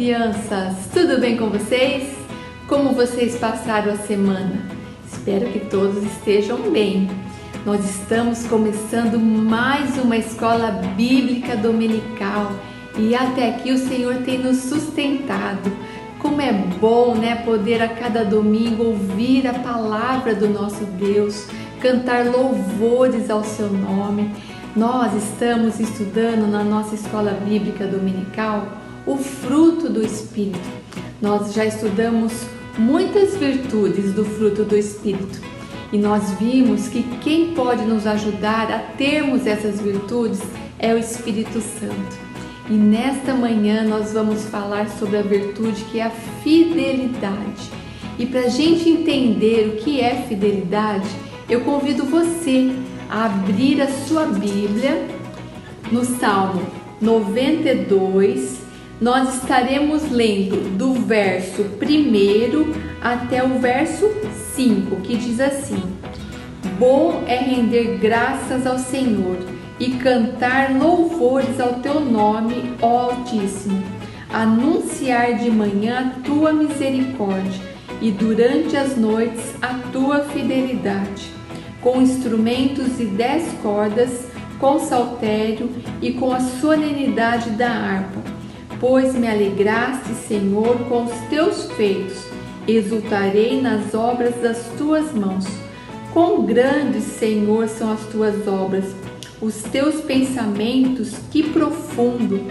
crianças! Tudo bem com vocês? Como vocês passaram a semana? Espero que todos estejam bem. Nós estamos começando mais uma escola bíblica dominical e até aqui o Senhor tem nos sustentado. Como é bom, né, poder a cada domingo ouvir a palavra do nosso Deus, cantar louvores ao seu nome. Nós estamos estudando na nossa escola bíblica dominical o fruto do Espírito. Nós já estudamos muitas virtudes do fruto do Espírito e nós vimos que quem pode nos ajudar a termos essas virtudes é o Espírito Santo. E nesta manhã nós vamos falar sobre a virtude que é a fidelidade. E para a gente entender o que é fidelidade, eu convido você a abrir a sua Bíblia no Salmo 92. Nós estaremos lendo do verso 1 até o verso 5, que diz assim: Bom é render graças ao Senhor e cantar louvores ao teu nome, ó Altíssimo, anunciar de manhã a tua misericórdia e durante as noites a tua fidelidade, com instrumentos e 10 cordas, com saltério e com a solenidade da harpa. Pois me alegraste, Senhor, com os teus feitos, exultarei nas obras das tuas mãos. Quão grandes, Senhor, são as tuas obras, os teus pensamentos, que profundo!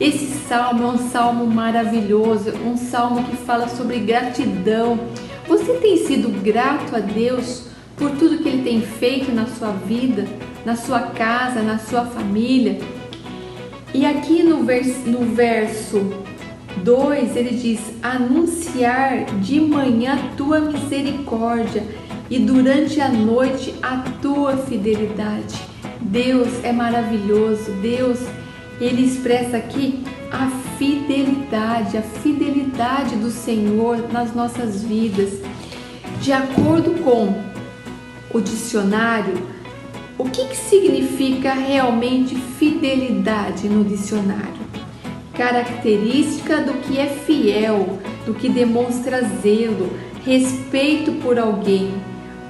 Esse salmo é um salmo maravilhoso, um salmo que fala sobre gratidão. Você tem sido grato a Deus por tudo que Ele tem feito na sua vida, na sua casa, na sua família? E aqui no verso 2 ele diz: anunciar de manhã a tua misericórdia e durante a noite a tua fidelidade. Deus é maravilhoso. Deus, Ele expressa aqui a fidelidade do Senhor nas nossas vidas. De acordo com o dicionário, o que significa realmente fidelidade no dicionário? Característica do que é fiel, do que demonstra zelo, respeito por alguém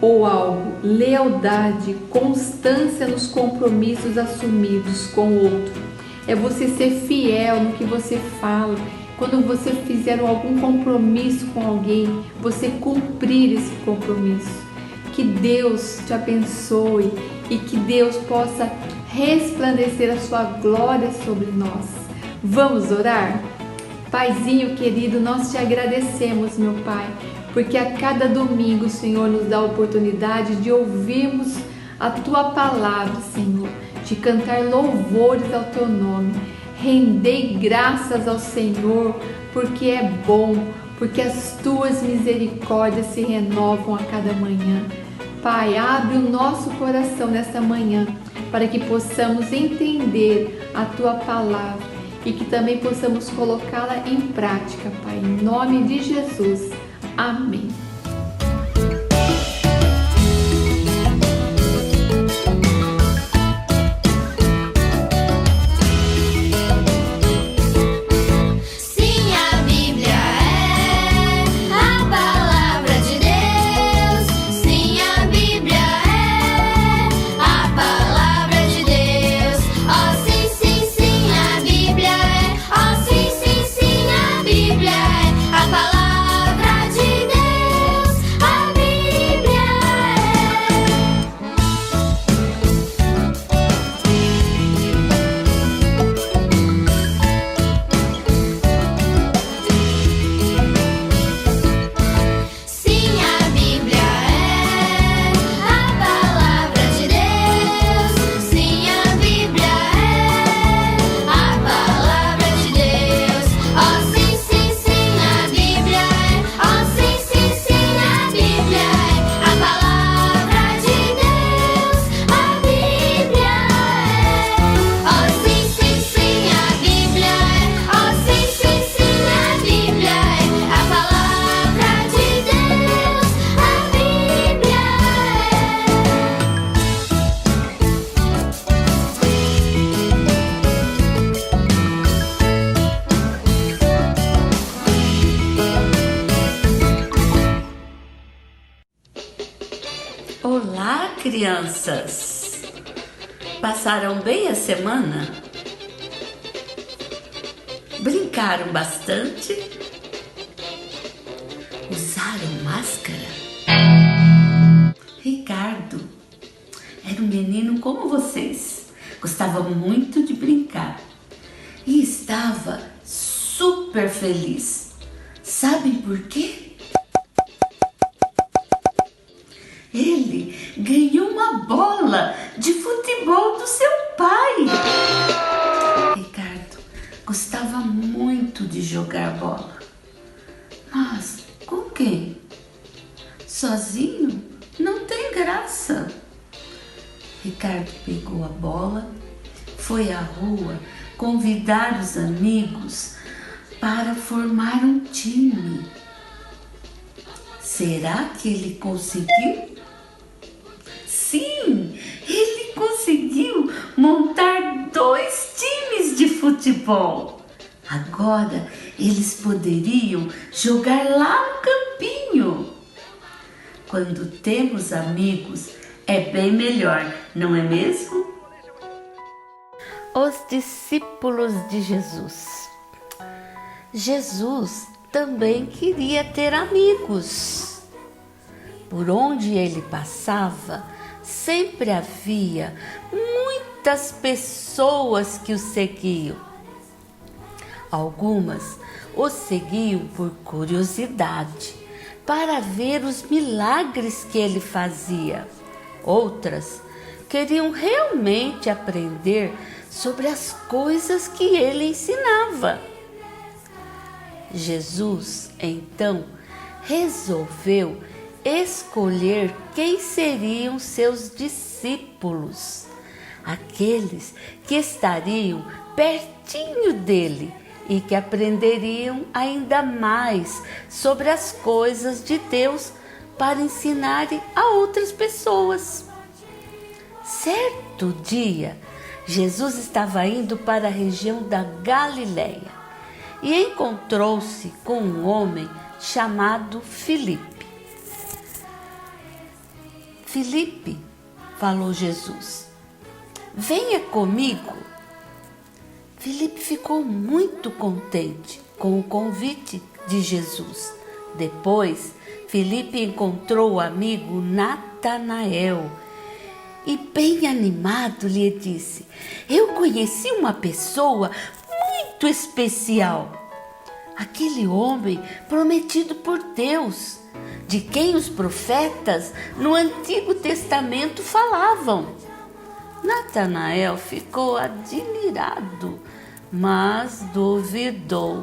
ou algo, lealdade, constância nos compromissos assumidos com o outro. É você ser fiel no que você fala. Quando você fizer algum compromisso com alguém, você cumprir esse compromisso. Que Deus te abençoe e que Deus possa resplandecer a sua glória sobre nós. Vamos orar? Paizinho querido, nós te agradecemos, meu Pai, porque a cada domingo o Senhor nos dá a oportunidade de ouvirmos a Tua palavra, Senhor, de cantar louvores ao Teu nome. Rendei graças ao Senhor, porque é bom, porque as Tuas misericórdias se renovam a cada manhã. Pai, abre o nosso coração nesta manhã para que possamos entender a Tua palavra e que também possamos colocá-la em prática, Pai, em nome de Jesus. Amém. A palavra de Deus. Olá, crianças! Passaram bem a semana? Brincaram bastante? Usaram máscara? Ricardo era um menino como vocês. Gostava muito de brincar e estava super feliz. Sabem por quê? Ele ganhou uma bola de futebol do seu pai. Ricardo gostava muito de jogar bola. Mas com quem? Sozinho? Não tem graça. Ricardo pegou a bola, foi à rua convidar os amigos para formar um time. Será que ele conseguiu? Sim, ele conseguiu montar 2 times de futebol. Agora eles poderiam jogar lá no campinho. Quando temos amigos, é bem melhor, não é mesmo? Os discípulos de Jesus. Jesus também queria ter amigos. Por onde ele passava, sempre havia muitas pessoas que o seguiam. Algumas o seguiam por curiosidade, para ver os milagres que ele fazia. Outras queriam realmente aprender sobre as coisas que ele ensinava. Jesus, então, resolveu escolher quem seriam seus discípulos, aqueles que estariam pertinho dele e que aprenderiam ainda mais sobre as coisas de Deus para ensinarem a outras pessoas. Certo dia, Jesus estava indo para a região da Galileia e encontrou-se com um homem chamado Filipe. Filipe, falou Jesus, venha comigo. Filipe ficou muito contente com o convite de Jesus. Depois, Filipe encontrou o amigo Natanael e, bem animado, lhe disse: eu conheci uma pessoa muito especial, aquele homem prometido por Deus, de quem os profetas no Antigo Testamento falavam. Natanael ficou admirado, mas duvidou.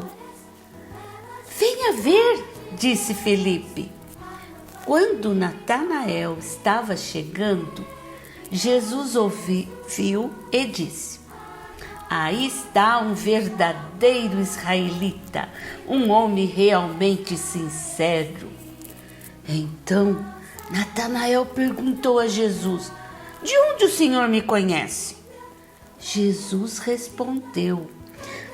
Venha ver, disse Filipe. Quando Natanael estava chegando, Jesus ouviu e disse: aí está um verdadeiro israelita, um homem realmente sincero. Então, Natanael perguntou a Jesus: de onde o Senhor me conhece? Jesus respondeu: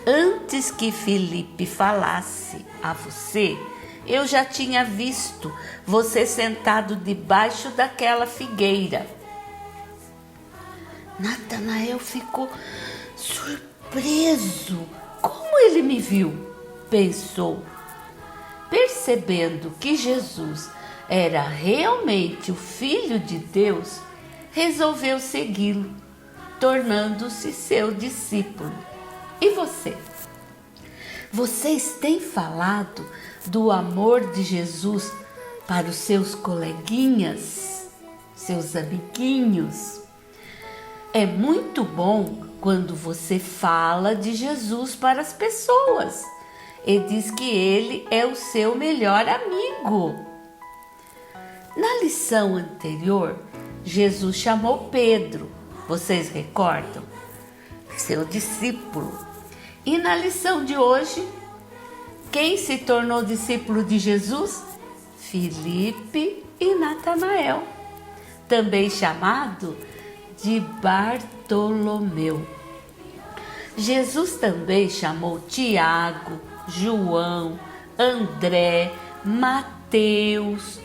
antes que Filipe falasse a você, eu já tinha visto você sentado debaixo daquela figueira. Natanael ficou surpreso. Como ele me viu? Pensou. Percebendo que Jesus era realmente o Filho de Deus, resolveu segui-lo, tornando-se seu discípulo. E você? Vocês têm falado do amor de Jesus para os seus coleguinhas, seus amiguinhos? É muito bom quando você fala de Jesus para as pessoas e diz que ele é o seu melhor amigo. Na lição anterior, Jesus chamou Pedro, vocês recordam? Seu discípulo. E na lição de hoje, quem se tornou discípulo de Jesus? Filipe e Natanael, também chamado de Bartolomeu. Jesus também chamou Tiago, João, André, Mateus,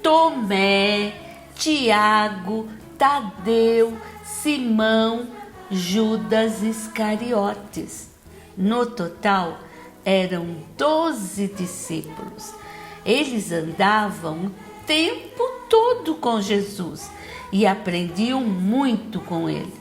Tomé, Tiago, Tadeu, Simão, Judas Iscariotes. No total, eram 12 discípulos. Eles andavam o tempo todo com Jesus e aprendiam muito com ele.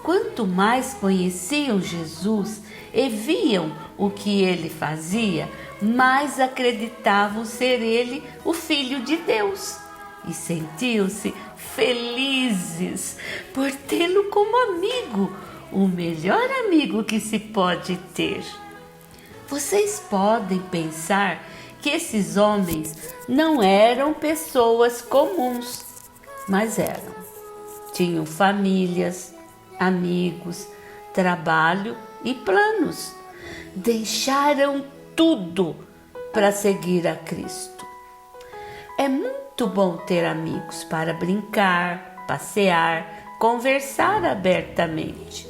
Quanto mais conheciam Jesus e viam o que ele fazia, mais acreditavam ser ele o Filho de Deus e sentiam-se felizes por tê-lo como amigo, o melhor amigo que se pode ter. Vocês podem pensar que esses homens não eram pessoas comuns, mas eram. Tinham famílias, amigos, trabalho e planos. Deixaram tudo para seguir a Cristo. É muito bom ter amigos para brincar, passear, conversar abertamente.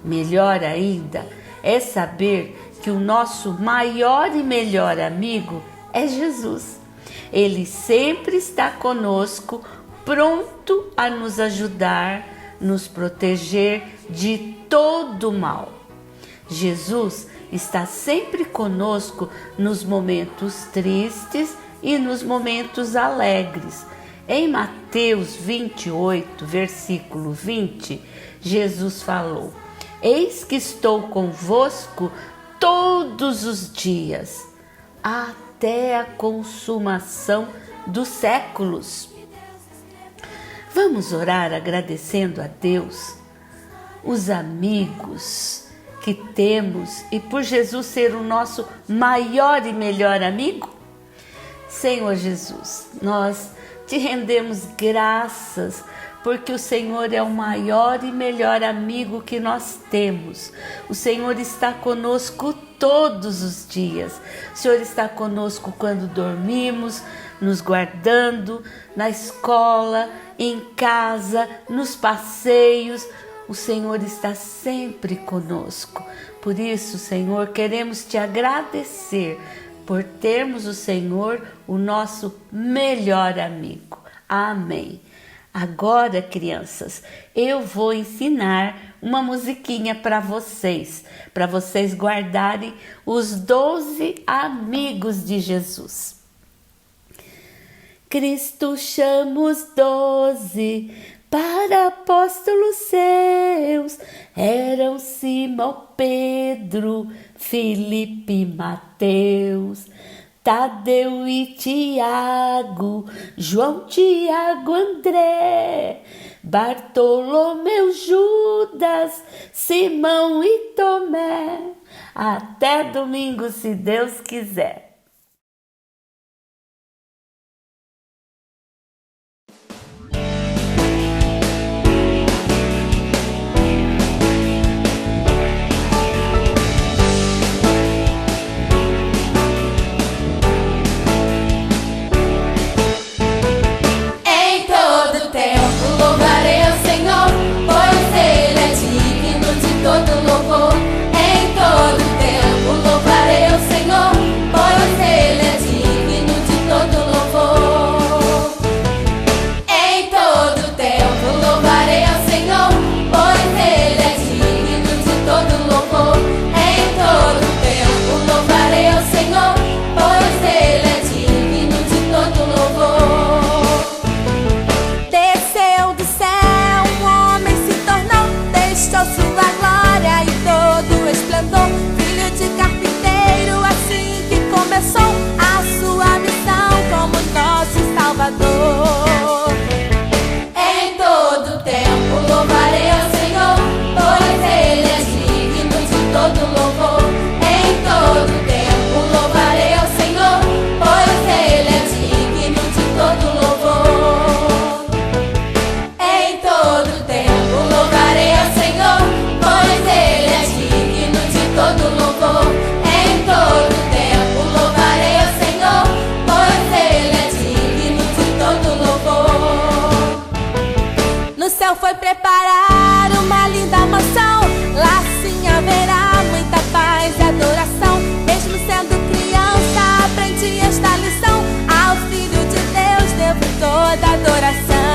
Melhor ainda é saber que o nosso maior e melhor amigo é Jesus. Ele sempre está conosco, pronto a nos ajudar, nos proteger de todo mal. Jesus está sempre conosco nos momentos tristes e nos momentos alegres. Em Mateus 28, versículo 20, Jesus falou: Eis que estou convosco todos os dias, até a consumação dos séculos. Vamos orar agradecendo a Deus, os amigos que temos e por Jesus ser o nosso maior e melhor amigo? Senhor Jesus, nós te rendemos graças porque o Senhor é o maior e melhor amigo que nós temos. O Senhor está conosco todos os dias. O Senhor está conosco quando dormimos, nos guardando, na escola, em casa, nos passeios. O Senhor está sempre conosco. Por isso, Senhor, queremos te agradecer por termos o Senhor, o nosso melhor amigo. Amém. Agora, crianças, eu vou ensinar uma musiquinha para vocês guardarem os 12 amigos de Jesus. Cristo chama os 12 para apóstolos seus, eram Simão, Pedro, Filipe, Mateus, Tadeu e Tiago, João, Tiago, André, Bartolomeu, Judas, Simão e Tomé. Até domingo, se Deus quiser. Foi preparar uma linda mansão, lá sim haverá muita paz e adoração. Mesmo sendo criança, aprendi esta lição, ao Filho de Deus devo toda adoração.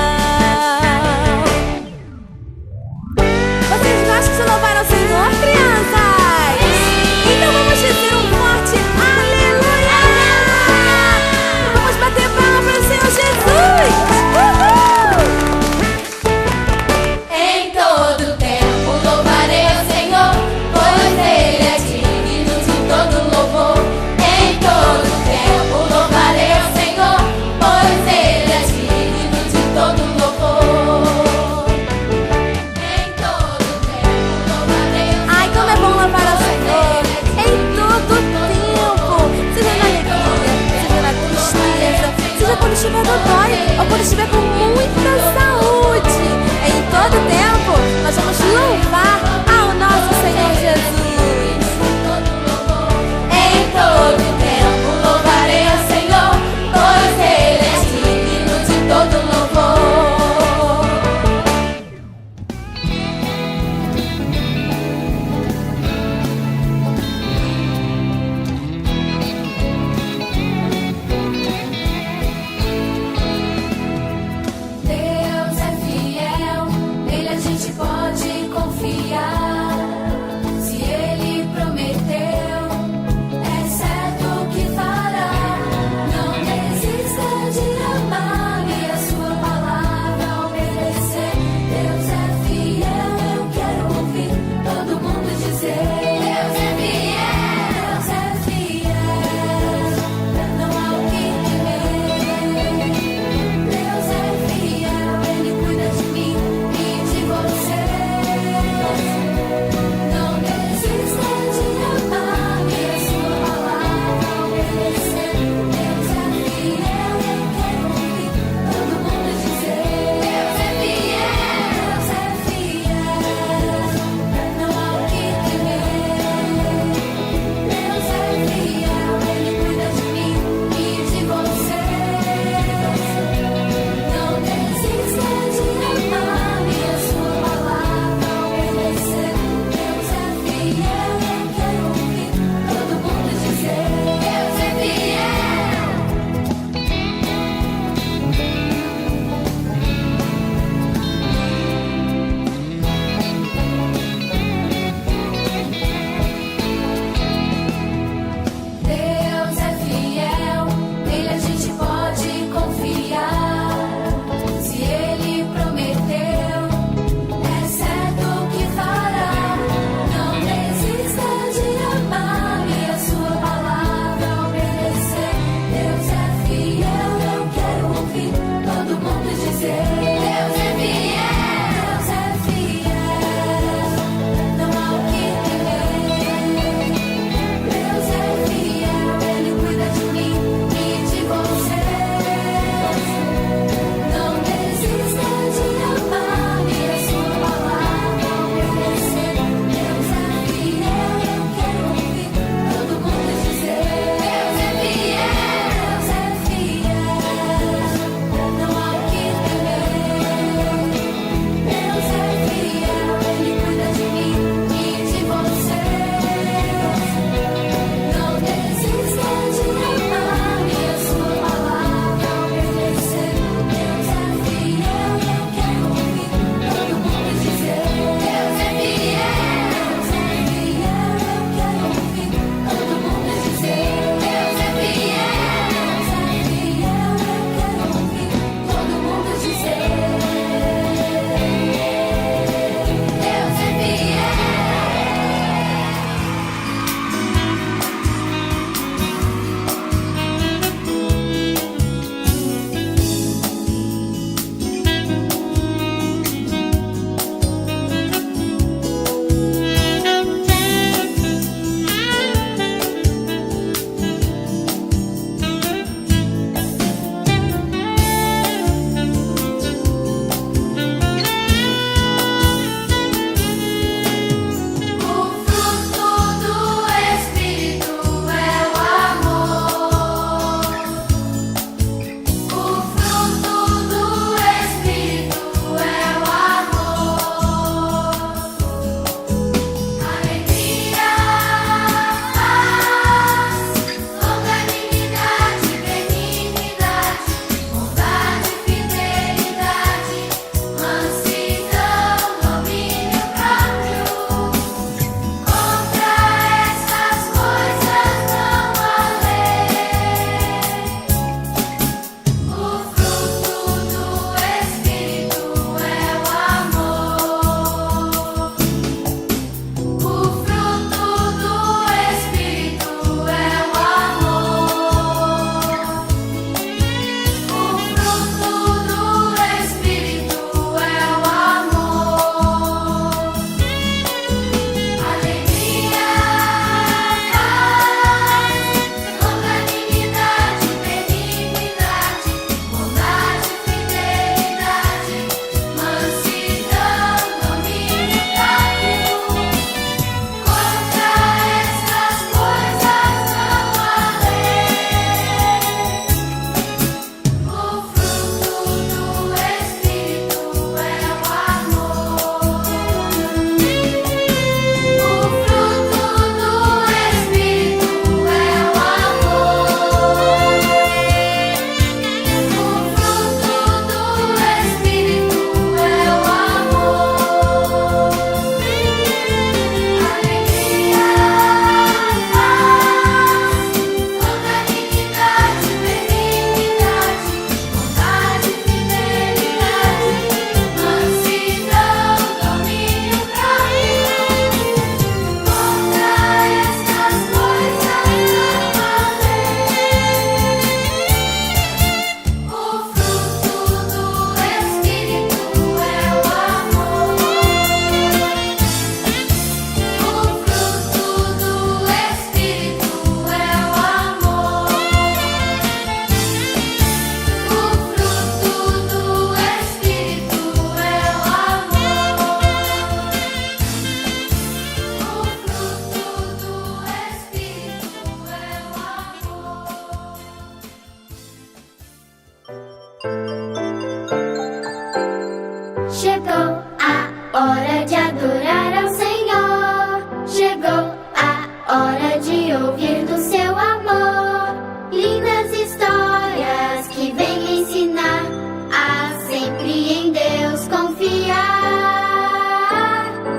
Chegou a hora de adorar ao Senhor. Chegou a hora de ouvir do seu amor. Lindas histórias que vêm ensinar a sempre em Deus confiar.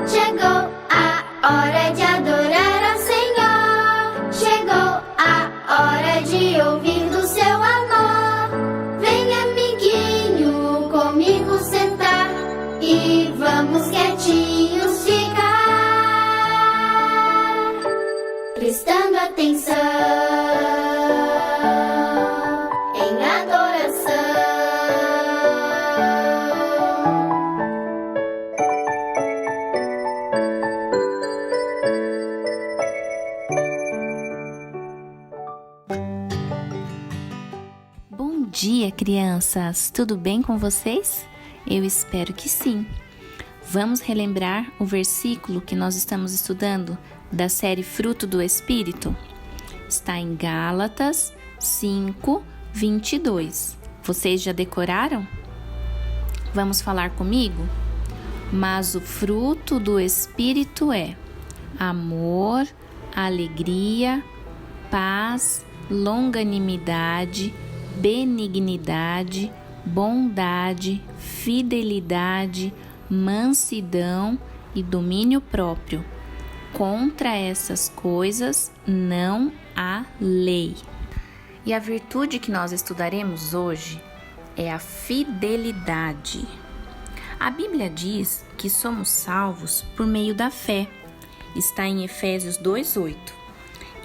Chegou a hora de adorar ao Senhor. Chegou a hora de ouvir do seu amor. Vem, amiguinho, comigo sentar e vamos quietinhos ficar, prestando atenção em adoração. Bom dia, crianças! Tudo bem com vocês? Eu espero que sim. Vamos relembrar o versículo que nós estamos estudando da série Fruto do Espírito? Está em Gálatas 5, 22. Vocês já decoraram? Vamos falar comigo? Mas o fruto do Espírito é amor, alegria, paz, longanimidade, benignidade, bondade, fidelidade, mansidão e domínio próprio. Contra essas coisas não há lei. E a virtude que nós estudaremos hoje é a fidelidade. A Bíblia diz que somos salvos por meio da fé. Está em Efésios 2:8.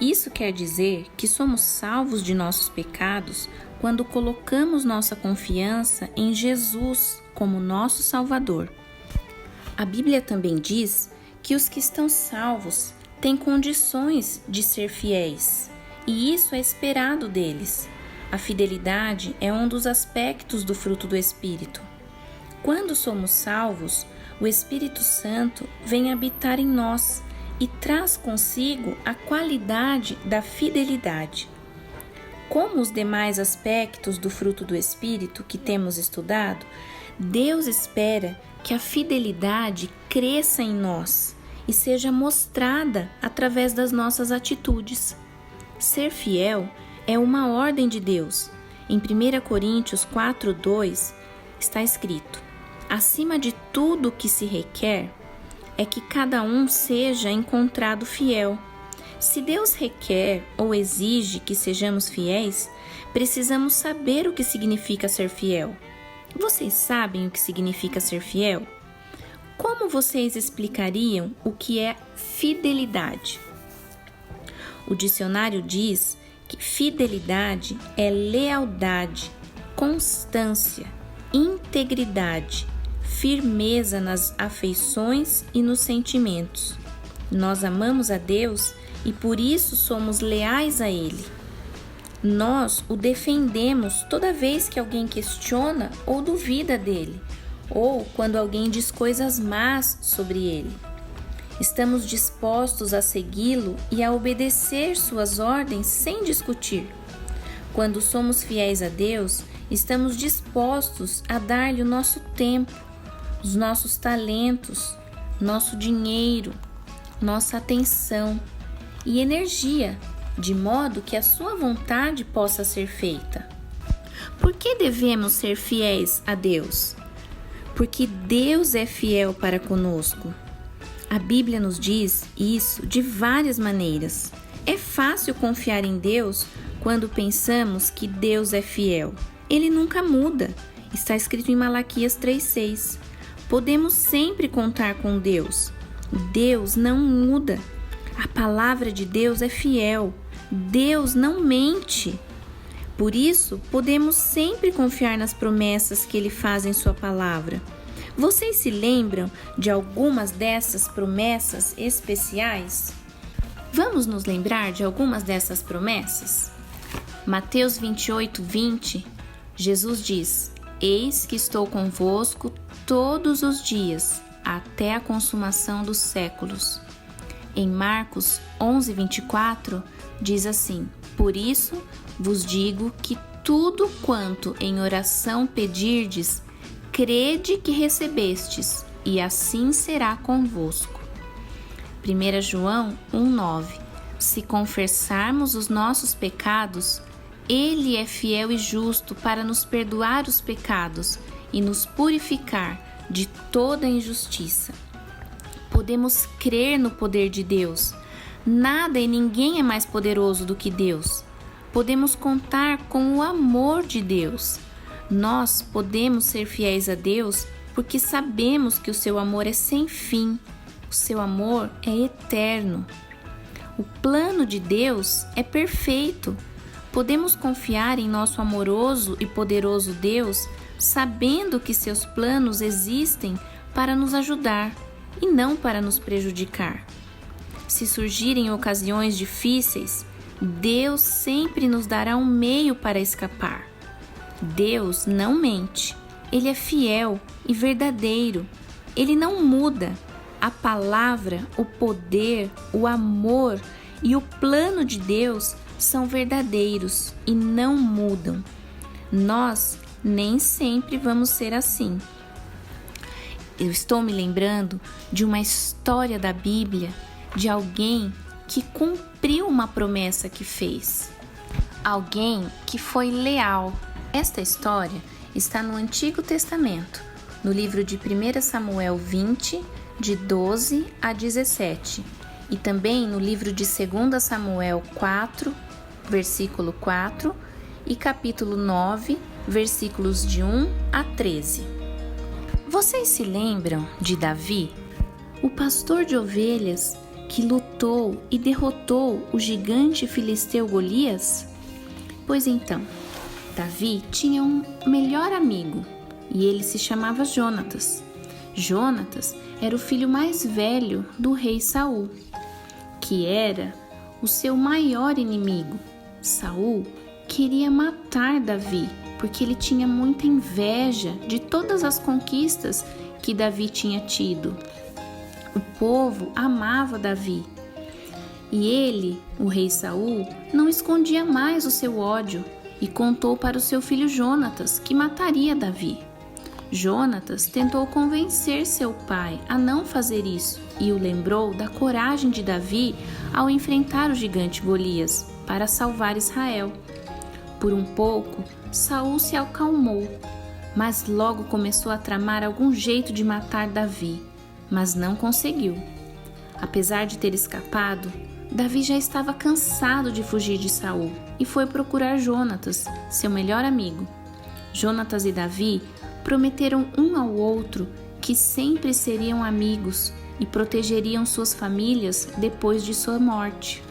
Isso quer dizer que somos salvos de nossos pecados quando colocamos nossa confiança em Jesus como nosso Salvador. A Bíblia também diz que os que estão salvos têm condições de ser fiéis, e isso é esperado deles. A fidelidade é um dos aspectos do fruto do Espírito. Quando somos salvos, o Espírito Santo vem habitar em nós e traz consigo a qualidade da fidelidade. Como os demais aspectos do fruto do Espírito que temos estudado, Deus espera que a fidelidade cresça em nós e seja mostrada através das nossas atitudes. Ser fiel é uma ordem de Deus. Em 1 Coríntios 4:2 está escrito: acima de tudo o que se requer é que cada um seja encontrado fiel. Se Deus requer ou exige que sejamos fiéis, precisamos saber o que significa ser fiel. Vocês sabem o que significa ser fiel? Como vocês explicariam o que é fidelidade? O dicionário diz que fidelidade é lealdade, constância, integridade, firmeza nas afeições e nos sentimentos. Nós amamos a Deus e por isso somos leais a Ele. Nós o defendemos toda vez que alguém questiona ou duvida dele, ou quando alguém diz coisas más sobre ele. Estamos dispostos a segui-lo e a obedecer suas ordens sem discutir. Quando somos fiéis a Deus, estamos dispostos a dar-lhe o nosso tempo, os nossos talentos, nosso dinheiro, nossa atenção e energia, de modo que a sua vontade possa ser feita. Por que devemos ser fiéis a Deus? Porque Deus é fiel para conosco. A Bíblia nos diz isso de várias maneiras. É fácil confiar em Deus quando pensamos que Deus é fiel. Ele nunca muda. Está escrito em Malaquias 3:6. Podemos sempre contar com Deus. Deus não muda. A palavra de Deus é fiel. Deus não mente. Por isso, podemos sempre confiar nas promessas que Ele faz em sua palavra. Vocês se lembram de algumas dessas promessas especiais? Vamos nos lembrar de algumas dessas promessas? Mateus 28:20, Jesus diz: eis que estou convosco todos os dias, até a consumação dos séculos. Em Marcos 11:24, diz assim: por isso vos digo que tudo quanto em oração pedirdes, crede que recebestes, e assim será convosco. 1 João 1,9. Se confessarmos os nossos pecados, Ele é fiel e justo para nos perdoar os pecados e nos purificar de toda injustiça. Podemos crer no poder de Deus. Nada e ninguém é mais poderoso do que Deus. Podemos contar com o amor de Deus. Nós podemos ser fiéis a Deus porque sabemos que o seu amor é sem fim. O seu amor é eterno. O plano de Deus é perfeito. Podemos confiar em nosso amoroso e poderoso Deus, sabendo que seus planos existem para nos ajudar e não para nos prejudicar. Se surgirem ocasiões difíceis, Deus sempre nos dará um meio para escapar. Deus não mente. Ele é fiel e verdadeiro. Ele não muda. A palavra, o poder, o amor e o plano de Deus são verdadeiros e não mudam. Nós nem sempre vamos ser assim. Eu estou me lembrando de uma história da Bíblia de alguém que cumpriu uma promessa que fez. Alguém que foi leal. Esta história está no Antigo Testamento, no livro de 1 Samuel 20, de 12 a 17, e também no livro de 2 Samuel 4, versículo 4, e capítulo 9, versículos de 1 a 13. Vocês se lembram de Davi, o pastor de ovelhas que lutou e derrotou o gigante filisteu Golias? Pois então, Davi tinha um melhor amigo e ele se chamava Jonatas. Jonatas era o filho mais velho do rei Saul, que era o seu maior inimigo. Saul queria matar Davi, porque ele tinha muita inveja de todas as conquistas que Davi tinha tido. O povo amava Davi, e ele, o rei Saul, não escondia mais o seu ódio e contou para o seu filho Jonatas que mataria Davi. Jonatas tentou convencer seu pai a não fazer isso e o lembrou da coragem de Davi ao enfrentar o gigante Golias para salvar Israel. Por um pouco, Saul se acalmou, mas logo começou a tramar algum jeito de matar Davi, mas não conseguiu. Apesar de ter escapado, Davi já estava cansado de fugir de Saul e foi procurar Jonatas, seu melhor amigo. Jonatas e Davi prometeram um ao outro que sempre seriam amigos e protegeriam suas famílias depois de sua morte.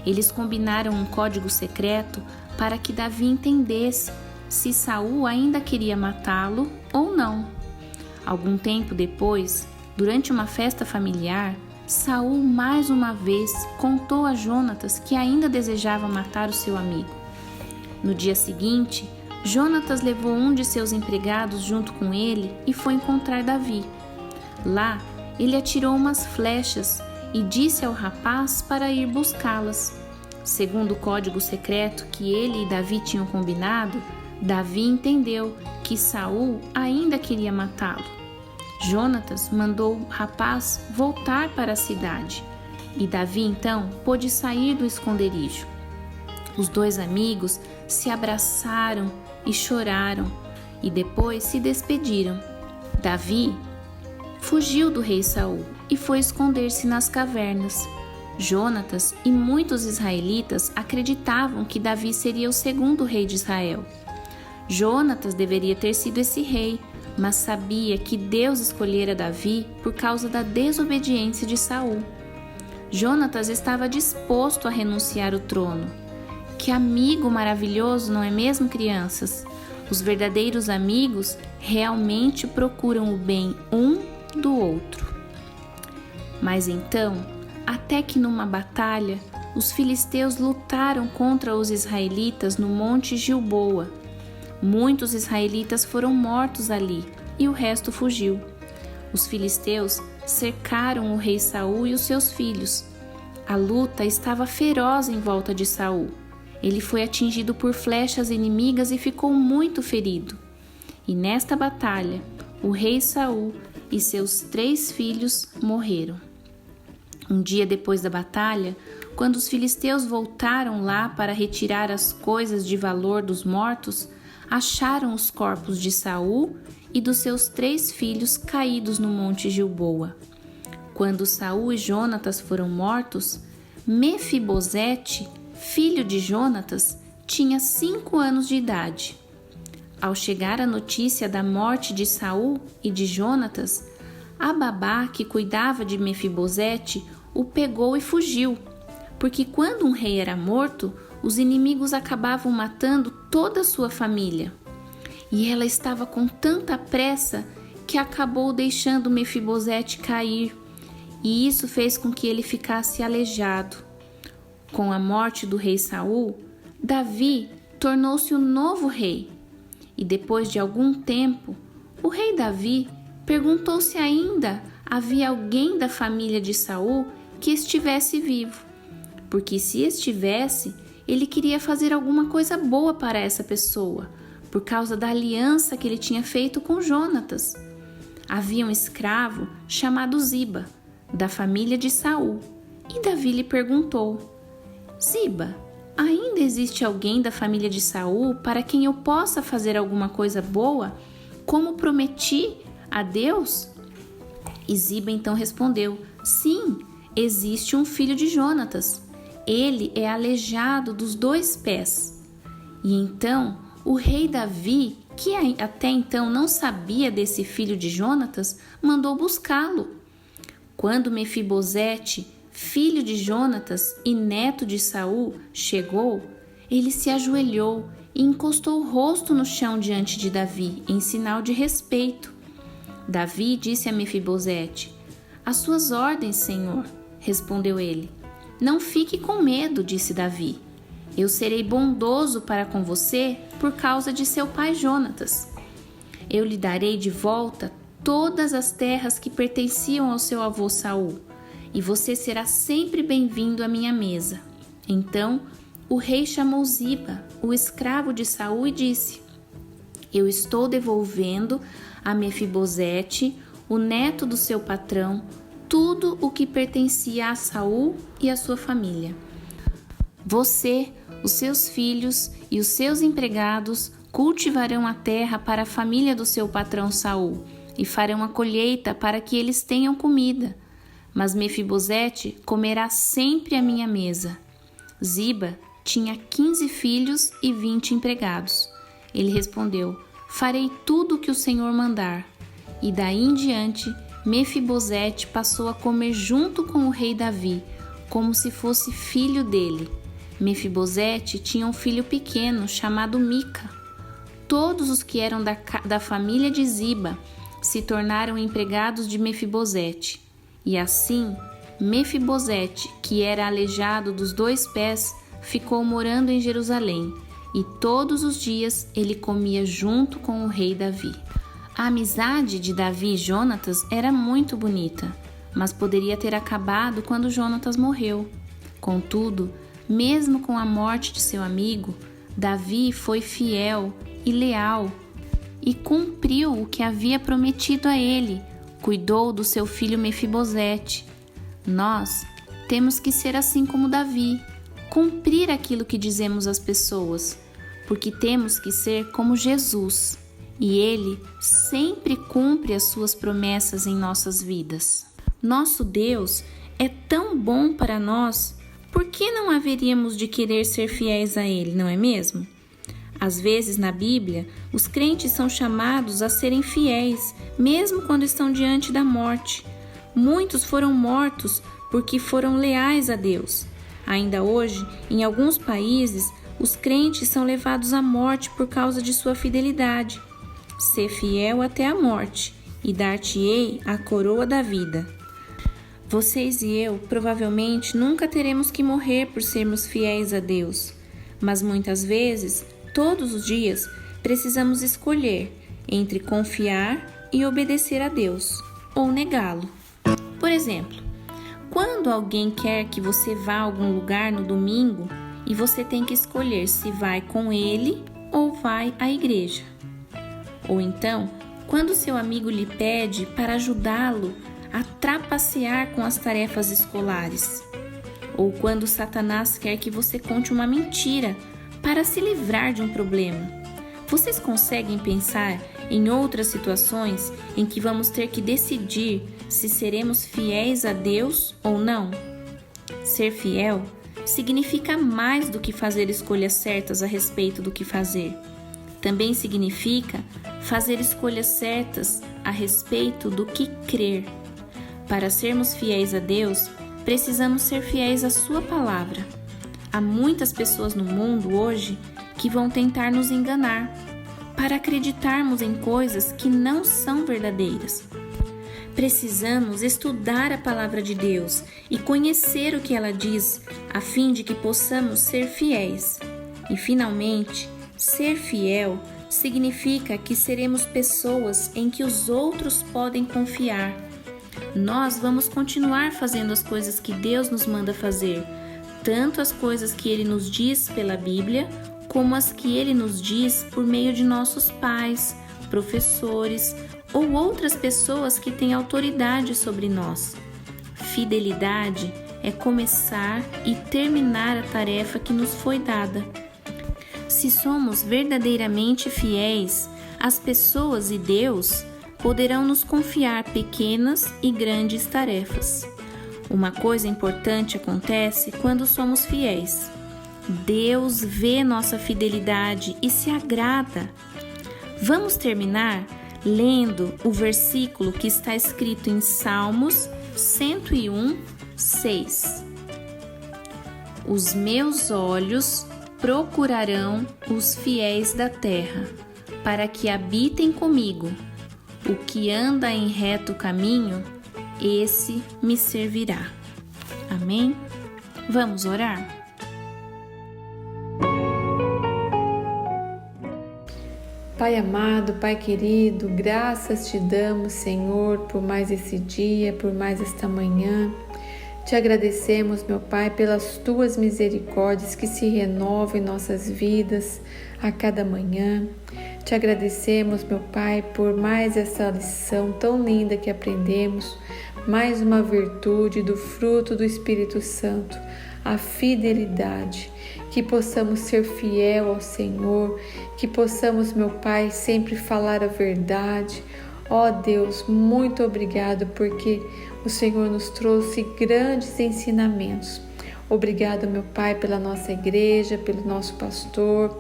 Eles combinaram um código secreto para que Davi entendesse se Saul ainda queria matá-lo ou não. Algum tempo depois, durante uma festa familiar, Saul mais uma vez contou a Jonatas que ainda desejava matar o seu amigo. No dia seguinte, Jonatas levou um de seus empregados junto com ele e foi encontrar Davi. Lá, ele atirou umas flechas e disse ao rapaz para ir buscá-las. Segundo o código secreto que ele e Davi tinham combinado, Davi entendeu que Saul ainda queria matá-lo. Jonatas mandou o rapaz voltar para a cidade e Davi então pôde sair do esconderijo. Os dois amigos se abraçaram e choraram e depois se despediram. Davi fugiu do rei Saul e foi esconder-se nas cavernas. Jonatas e muitos israelitas acreditavam que Davi seria o segundo rei de Israel. Jonatas deveria ter sido esse rei, mas sabia que Deus escolhera Davi por causa da desobediência de Saul. Jonatas estava disposto a renunciar ao trono. Que amigo maravilhoso, não é mesmo, crianças? Os verdadeiros amigos realmente procuram o bem um do outro. Mas então, até que numa batalha, os filisteus lutaram contra os israelitas no Monte Gilboa. Muitos israelitas foram mortos ali e o resto fugiu. Os filisteus cercaram o rei Saul e os seus filhos. A luta estava feroz em volta de Saul. Ele foi atingido por flechas inimigas e ficou muito ferido. E nesta batalha, o rei Saul e seus 3 filhos morreram. Um dia depois da batalha, quando os filisteus voltaram lá para retirar as coisas de valor dos mortos, acharam os corpos de Saul e dos seus 3 filhos caídos no monte Gilboa. Quando Saul e Jonatas foram mortos, Mefibosete, filho de Jonatas, tinha 5 anos de idade. Ao chegar a notícia da morte de Saul e de Jonatas, a babá que cuidava de Mefibosete o pegou e fugiu, porque quando um rei era morto, os inimigos acabavam matando toda a sua família. E ela estava com tanta pressa que acabou deixando Mefibosete cair, e isso fez com que ele ficasse aleijado. Com a morte do rei Saul, Davi tornou-se o novo rei. E depois de algum tempo, o rei Davi perguntou se ainda havia alguém da família de Saul que estivesse vivo, porque se estivesse, ele queria fazer alguma coisa boa para essa pessoa, por causa da aliança que ele tinha feito com Jonatas. Havia um escravo chamado Ziba, da família de Saul, e Davi lhe perguntou: Ziba, ainda existe alguém da família de Saul para quem eu possa fazer alguma coisa boa, como prometi a Deus? E Ziba então respondeu: sim, existe um filho de Jonatas. Ele é aleijado dos 2 pés. E então o rei Davi, que até então não sabia desse filho de Jonatas, mandou buscá-lo. Quando Mefibosete, filho de Jonatas e neto de Saul, chegou, ele se ajoelhou e encostou o rosto no chão diante de Davi, em sinal de respeito. Davi disse a Mefibosete: As suas ordens, Senhor, respondeu ele. Não fique com medo, disse Davi. Eu serei bondoso para com você por causa de seu pai Jonatas. Eu lhe darei de volta todas as terras que pertenciam ao seu avô Saul, e você será sempre bem-vindo à minha mesa. Então o rei chamou Ziba, o escravo de Saul, e disse: Eu estou devolvendo a Mefibosete, o neto do seu patrão, tudo o que pertencia a Saul e a sua família. Você, os seus filhos e os seus empregados cultivarão a terra para a família do seu patrão Saul e farão a colheita para que eles tenham comida. Mas Mefibosete comerá sempre à minha mesa. Ziba tinha 15 filhos e 20 empregados. Ele respondeu: Farei tudo o que o Senhor mandar. E daí em diante, Mefibosete passou a comer junto com o rei Davi, como se fosse filho dele. Mefibosete tinha um filho pequeno chamado Mica. Todos os que eram da família de Ziba se tornaram empregados de Mefibosete. E assim, Mefibosete, que era aleijado dos 2 pés, ficou morando em Jerusalém, e todos os dias ele comia junto com o rei Davi. A amizade de Davi e Jonatas era muito bonita, mas poderia ter acabado quando Jonatas morreu. Contudo, mesmo com a morte de seu amigo, Davi foi fiel e leal e cumpriu o que havia prometido a ele, cuidou do seu filho Mefibosete. Nós temos que ser assim como Davi, cumprir aquilo que dizemos às pessoas, porque temos que ser como Jesus. E Ele sempre cumpre as suas promessas em nossas vidas. Nosso Deus é tão bom para nós, por que não haveríamos de querer ser fiéis a Ele, não é mesmo? Às vezes na Bíblia, os crentes são chamados a serem fiéis, mesmo quando estão diante da morte. Muitos foram mortos porque foram leais a Deus. Ainda hoje, em alguns países, os crentes são levados à morte por causa de sua fidelidade. Ser fiel até a morte, e dar-te-ei a coroa da vida. Vocês e eu provavelmente nunca teremos que morrer por sermos fiéis a Deus, mas muitas vezes, todos os dias, precisamos escolher entre confiar e obedecer a Deus, ou negá-lo. Por exemplo, quando alguém quer que você vá a algum lugar no domingo e você tem que escolher se vai com ele ou vai à igreja. Ou então, Quando seu amigo lhe pede para ajudá-lo a trapacear com as tarefas escolares. Ou quando Satanás quer que você conte uma mentira para se livrar de um problema. Vocês conseguem pensar em outras situações em que vamos ter que decidir se seremos fiéis a Deus ou não? Ser fiel significa mais do que fazer escolhas certas a respeito do que fazer. Também significa fazer escolhas certas a respeito do que crer. Para sermos fiéis a Deus, precisamos ser fiéis à Sua palavra. Há muitas pessoas no mundo hoje que vão tentar nos enganar, para acreditarmos em coisas que não são verdadeiras. Precisamos estudar a palavra de Deus e conhecer o que ela diz, a fim de que possamos ser fiéis. E, finalmente, ser fiel significa que seremos pessoas em que os outros podem confiar. Nós vamos continuar fazendo as coisas que Deus nos manda fazer, tanto as coisas que Ele nos diz pela Bíblia, como as que Ele nos diz por meio de nossos pais, professores ou outras pessoas que têm autoridade sobre nós. Fidelidade é começar e terminar a tarefa que nos foi dada. Se somos verdadeiramente fiéis, as pessoas e Deus poderão nos confiar pequenas e grandes tarefas. Uma coisa importante acontece quando somos fiéis. Deus vê nossa fidelidade e se agrada. Vamos terminar lendo o versículo que está escrito em Salmos 101, 6. Os meus olhos procurarão os fiéis da terra, para que habitem comigo. O que anda em reto caminho, esse me servirá. Amém? Vamos orar? Pai amado, Pai querido, graças te damos, Senhor, por mais esse dia, por mais esta manhã. Te agradecemos, meu Pai, pelas Tuas misericórdias que se renovam em nossas vidas a cada manhã. Te agradecemos, meu Pai, por mais essa lição tão linda que aprendemos, mais uma virtude do fruto do Espírito Santo, a fidelidade. Que possamos ser fiel ao Senhor, que possamos, meu Pai, sempre falar a verdade. Ó Deus, muito obrigado porque o Senhor nos trouxe grandes ensinamentos. Obrigado, meu Pai, pela nossa igreja, pelo nosso pastor.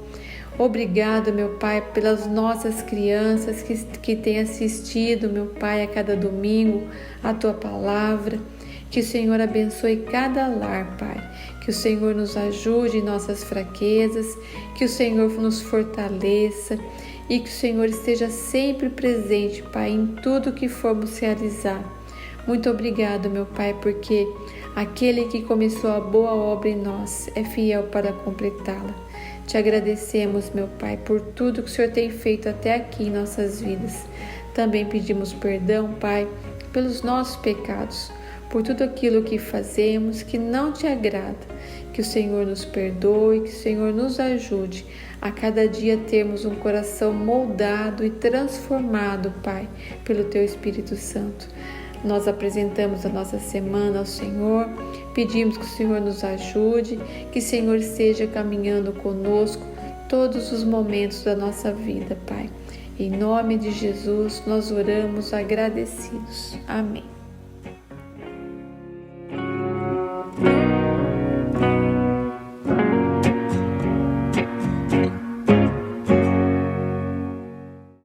Obrigado, meu Pai, pelas nossas crianças que têm assistido, meu Pai, a cada domingo a Tua palavra. Que o Senhor abençoe cada lar, Pai. Que o Senhor nos ajude em nossas fraquezas, que o Senhor nos fortaleça e que o Senhor esteja sempre presente, Pai, em tudo que formos realizar. Muito obrigado, meu Pai, porque aquele que começou a boa obra em nós é fiel para completá-la. Te agradecemos, meu Pai, por tudo que o Senhor tem feito até aqui em nossas vidas. Também pedimos perdão, Pai, pelos nossos pecados, por tudo aquilo que fazemos que não te agrada. Que o Senhor nos perdoe, que o Senhor nos ajude a cada dia termos um coração moldado e transformado, Pai, pelo Teu Espírito Santo. Nós apresentamos a nossa semana ao Senhor, pedimos que o Senhor nos ajude, que o Senhor esteja caminhando conosco todos os momentos da nossa vida, Pai. Em nome de Jesus, nós oramos agradecidos. Amém.